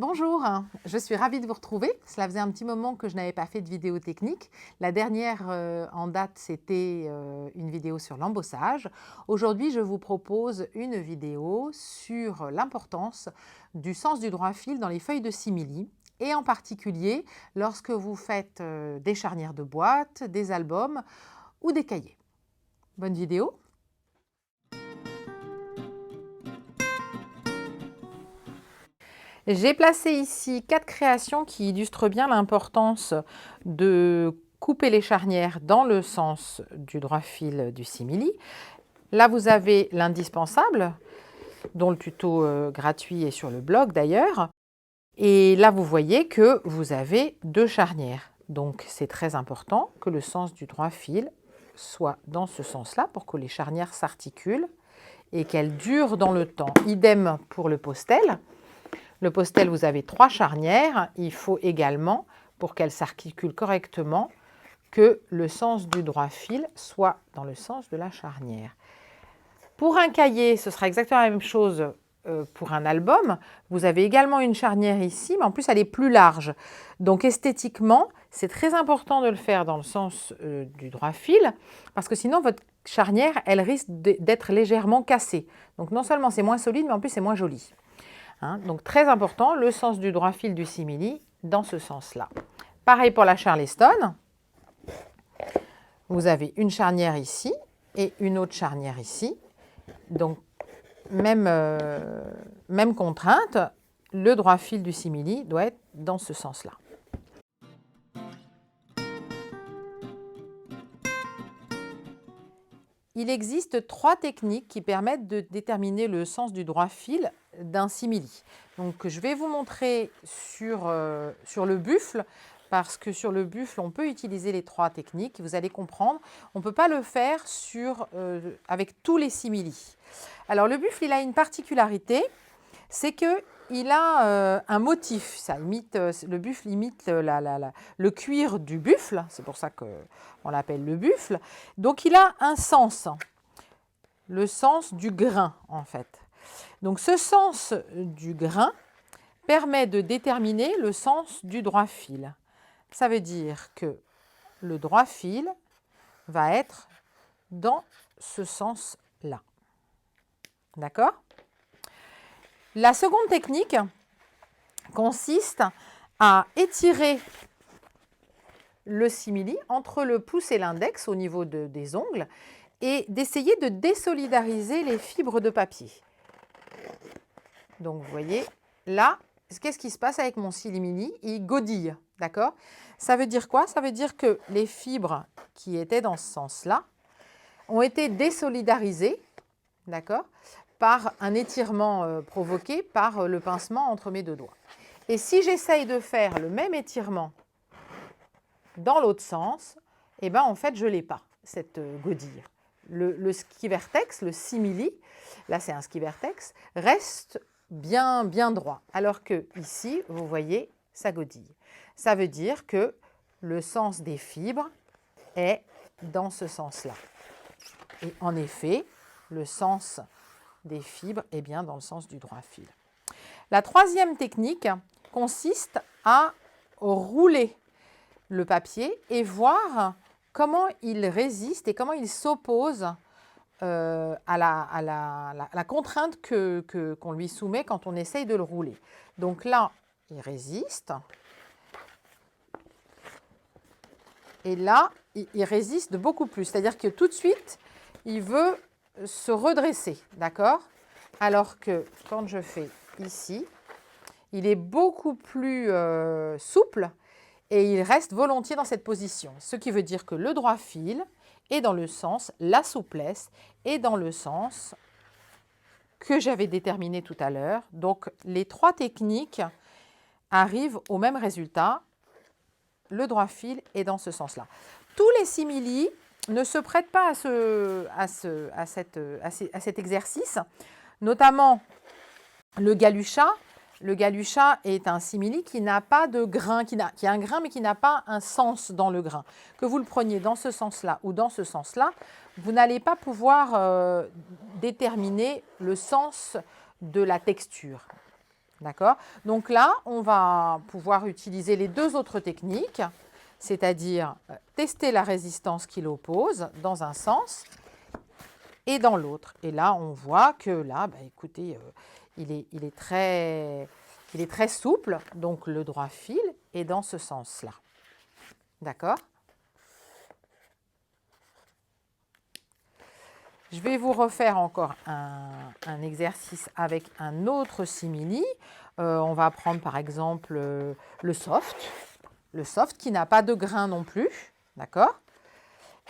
Bonjour, je suis ravie de vous retrouver. Cela faisait un petit moment que je n'avais pas fait de vidéo technique. La dernière en date, c'était une vidéo sur l'embossage. Aujourd'hui, je vous propose une vidéo sur l'importance du sens du droit fil dans les feuilles de simili et en particulier lorsque vous faites des charnières de boîte, des albums ou des cahiers. Bonne vidéo! J'ai placé ici 4 créations qui illustrent bien l'importance de couper les charnières dans le sens du droit fil du simili. Là, vous avez l'indispensable, dont le tuto gratuit est sur le blog d'ailleurs. Et là, vous voyez que vous avez 2 charnières. Donc, c'est très important que le sens du droit fil soit dans ce sens-là pour que les charnières s'articulent et qu'elles durent dans le temps. Idem pour le postel. Le postel, vous avez 3 charnières. Il faut également, pour qu'elles s'articulent correctement, que le sens du droit fil soit dans le sens de la charnière. Pour un cahier, ce sera exactement la même chose pour un album. Vous avez également une charnière ici, mais en plus elle est plus large. Donc esthétiquement, c'est très important de le faire dans le sens du droit fil, parce que sinon votre charnière, elle risque d'être légèrement cassée. Donc non seulement c'est moins solide, mais en plus c'est moins joli. Donc très important, le sens du droit fil du simili dans ce sens-là. Pareil pour la Charleston. Vous avez une charnière ici et une autre charnière ici. Donc même contrainte, le droit fil du simili doit être dans ce sens-là. Il existe 3 techniques qui permettent de déterminer le sens du droit fil d'un simili. Donc, je vais vous montrer sur le buffle, parce que sur le buffle, on peut utiliser les 3 techniques. Vous allez comprendre, on ne peut pas le faire avec tous les simili. Alors, le buffle, il a une particularité, c'est qu'il a un motif. Le buffle imite le cuir du buffle, c'est pour ça qu'on l'appelle le buffle. Donc il a un sens, le sens du grain en fait. Donc ce sens du grain permet de déterminer le sens du droit fil. Ça veut dire que le droit fil va être dans ce sens-là. D'accord ? La seconde technique consiste à étirer le simili entre le pouce et l'index au niveau des ongles et d'essayer de désolidariser les fibres de papier. Donc vous voyez, là, qu'est-ce qui se passe avec mon simili? Il godille, d'accord? Ça veut dire quoi? Ça veut dire que les fibres qui étaient dans ce sens-là ont été désolidarisées, d'accord, par un étirement provoqué par le pincement entre mes 2 doigts. Et si j'essaye de faire le même étirement dans l'autre sens, eh ben en fait, je ne l'ai pas, cette godille. Le ski vertex, le simili, là c'est un ski vertex, reste bien droit. Alors que ici, vous voyez, ça godille. Ça veut dire que le sens des fibres est dans ce sens-là. Et en effet, le sens des fibres est bien dans le sens du droit fil. La troisième technique consiste à rouler le papier et voir comment il résiste et comment il s'oppose à la contrainte qu'on lui soumet quand on essaye de le rouler. Donc là, il résiste. Et là, il résiste beaucoup plus. C'est-à-dire que tout de suite, il veut se redresser, d'accord? Alors que quand je fais ici, il est beaucoup plus souple et il reste volontiers dans cette position. Ce qui veut dire que le droit fil est dans le sens, la souplesse est dans le sens que j'avais déterminé tout à l'heure. Donc les 3 techniques arrivent au même résultat. Le droit fil est dans ce sens-là. Tous les simili ne se prêtent pas à cet exercice, notamment le galucha. Le galucha est un simili qui n'a pas de grain, qui a un grain mais qui n'a pas un sens dans le grain. Que vous le preniez dans ce sens-là ou dans ce sens-là, vous n'allez pas pouvoir déterminer le sens de la texture. D'accord? Donc là, on va pouvoir utiliser les deux autres techniques, c'est-à-dire tester la résistance qui l'oppose dans un sens et dans l'autre. Et là, on voit que là, bah, écoutez, il est très souple, donc le droit fil est dans ce sens-là. D'accord? Je vais vous refaire encore un exercice avec un autre simili. On va prendre par exemple le soft qui n'a pas de grain non plus. D'accord?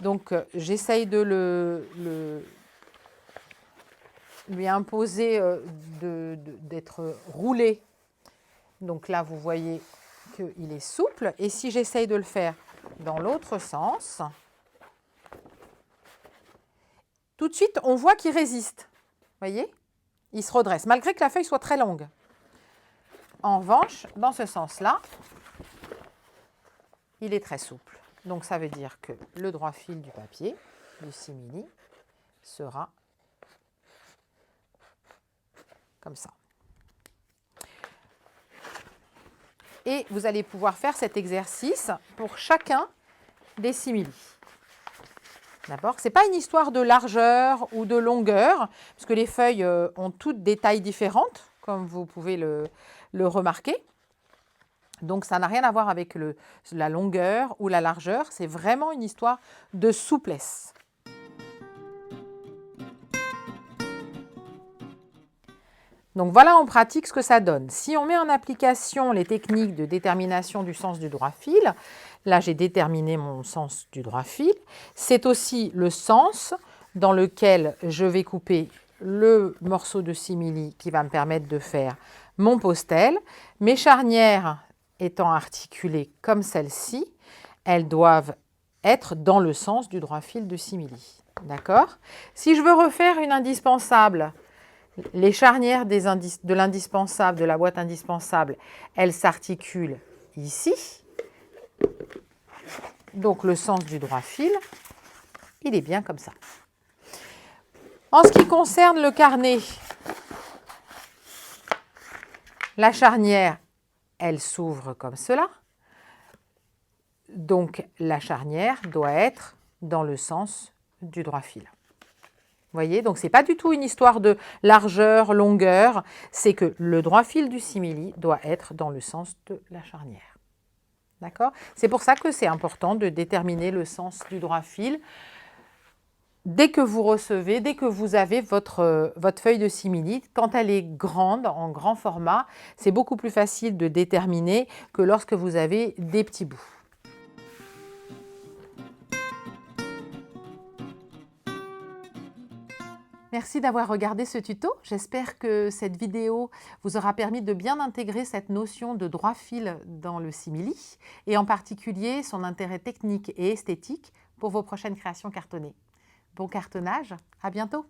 Donc j'essaye de lui imposer d'être roulé. Donc là, vous voyez qu'il est souple. Et si j'essaye de le faire dans l'autre sens, tout de suite, on voit qu'il résiste. Vous voyez? Il se redresse, malgré que la feuille soit très longue. En revanche, dans ce sens-là, il est très souple. Donc ça veut dire que le droit fil du papier, du simili, sera comme ça. Et vous allez pouvoir faire cet exercice pour chacun des simili. D'abord, ce n'est pas une histoire de largeur ou de longueur, parce que les feuilles ont toutes des tailles différentes, comme vous pouvez le remarquer. Donc, ça n'a rien à voir avec la longueur ou la largeur, c'est vraiment une histoire de souplesse. Donc voilà en pratique ce que ça donne. Si on met en application les techniques de détermination du sens du droit fil, là j'ai déterminé mon sens du droit fil, c'est aussi le sens dans lequel je vais couper le morceau de simili qui va me permettre de faire mon postel. Mes charnières étant articulées comme celle-ci, elles doivent être dans le sens du droit fil de simili. D'accord? Si je veux refaire une indispensable, les charnières de l'indispensable, de la boîte indispensable, elles s'articulent ici. Donc le sens du droit fil, il est bien comme ça. En ce qui concerne le carnet, la charnière, elle s'ouvre comme cela. Donc la charnière doit être dans le sens du droit fil. Vous voyez, donc ce n'est pas du tout une histoire de largeur, longueur, c'est que le droit fil du simili doit être dans le sens de la charnière. D'accord? C'est pour ça que c'est important de déterminer le sens du droit fil dès que vous recevez, dès que vous avez votre feuille de simili. Quand elle est grande, en grand format, c'est beaucoup plus facile de déterminer que lorsque vous avez des petits bouts. Merci d'avoir regardé ce tuto. J'espère que cette vidéo vous aura permis de bien intégrer cette notion de droit fil dans le simili et en particulier son intérêt technique et esthétique pour vos prochaines créations cartonnées. Bon cartonnage, à bientôt!